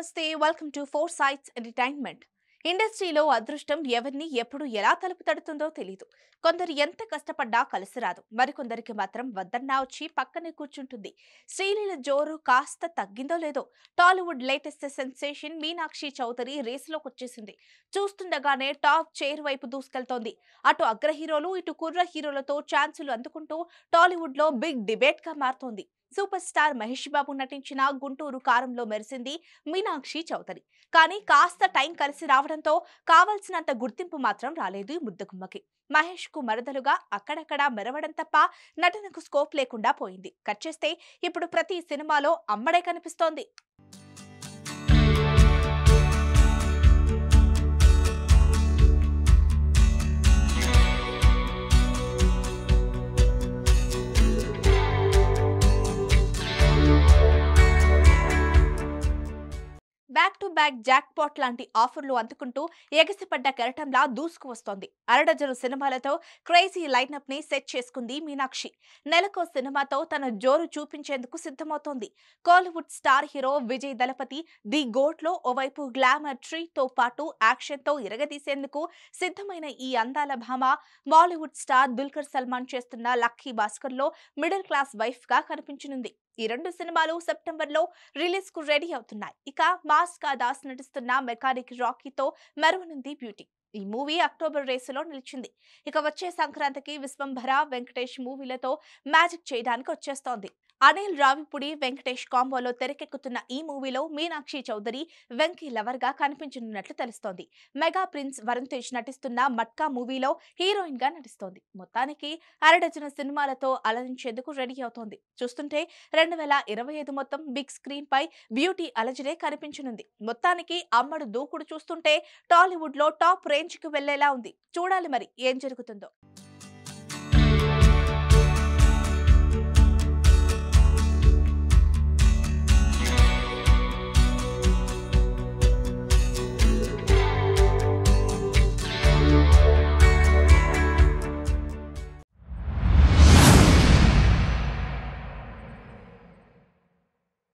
నమస్తే welcome to four sights entertainment. ఇండస్ట్రీలో అదృష్టం ఎవరిని ఎప్పుడు ఎలా తలుపు తడుతుందో తెలియదు. కొందరు ఎంత కష్టపడ్డా కలిసి రాదు, మరికొందరికి మాత్రం వద్దన్నా వచ్చి పక్కనే కూర్చుంటుంది. శ్రీలీల జోరు కాస్త తగ్గిందో లేదో టాలీవుడ్ లేటెస్ట్ సెన్సేషన్ మీనాక్షి చౌదరి రేసులోకి వచ్చేసింది. చూస్తుండగానే టాప్ చైర్ వైపు దూసుకెళ్తోంది. అటు అగ్ర హీరోలు ఇటు కుర్ర హీరోలతో ఛాన్సులు అందుకుంటూ టాలీవుడ్ లో బిగ్ డిబేట్ గా మారుతోంది. సూపర్ స్టార్ మహేష్ బాబు నటించిన గుంటూరు కారంలో మెరిసింది మీనాక్షి చౌదరి. కానీ కాస్త టైం కలిసి రావడంతో కావాల్సినంత గుర్తింపు మాత్రం రాలేదు ఈ ముద్దగుమ్మకి. మహేష్ కు మరదలుగా అక్కడక్కడా మెరవడం తప్ప నటనకు స్కోప్ లేకుండా పోయింది. కట్ చేస్తే ఇప్పుడు ప్రతి సినిమాలో అమ్మడే కనిపిస్తోంది. Back to back jackpot లాంటి ఆఫర్లు అందుకుంటూ ఎగసిపడ్డ కెరటంలా దూసుకు వస్తోంది. అరడజను సినిమాలతో క్రేజీ లైనప్ ని సెట్ చేసుకుంది మీనాక్షి. నెలకో సినిమాతో తన జోరు చూపించేందుకు సిద్ధమవుతోంది. Kollywood star hero Vijay Thalapathy the GOAT లో ఓవైపు గ్లామర్ ట్రీ తో పాటు యాక్షన్ తో ఇరగదీసేందుకు సిద్ధమైన ఈ అందాల భామ బాలీవుడ్ స్టార్ దుల్కర్ సల్మాన్ చేస్తున్న లక్కీ భాస్కర్ లో మిడిల్ క్లాస్ వైఫ్ గా కనిపించనుంది. ఈ రెండు సినిమాలు సెప్టెంబర్ లో రిలీజ్ కు రెడీ అవుతున్నాయి. ఇక మాస్కా దాస్ నటిస్తున్న మెకానిక్ రాకీతో మెరవనుంది బ్యూటీ. ఈ మూవీ అక్టోబర్ రేసులో నిలిచింది. ఇక వచ్చే సంక్రాంతికి విశ్వంభర వెంకటేష్ మూవీలతో మ్యాజిక్ చేయడానికి వచ్చేస్తోంది. అనిల్ రావిపూడి వెంకటేష్ కాంబోలో తెరకెక్కుతున్న ఈ మూవీలో మీనాక్షి చౌదరి వెంకీ లవర్ గా కనిపించనున్నట్లు తెలుస్తోంది. మెగా ప్రిన్స్ వరుణ్ తేజ్ నటిస్తున్న మట్కా మూవీలో హీరోయిన్ గా నటిస్తోంది. మొత్తానికి అరడజన సినిమాలతో అలరించేందుకు రెడీ అవుతోంది. చూస్తుంటే 2025 మొత్తం బిగ్ స్క్రీన్ పై బ్యూటీ అలజడే కనిపించనుంది. మొత్తానికి అమ్మడు దూకుడు చూస్తుంటే టాలీవుడ్ లో టాప్ రేంజ్ కు వెళ్లేలా ఉంది. చూడాలి మరి ఏం జరుగుతుందో.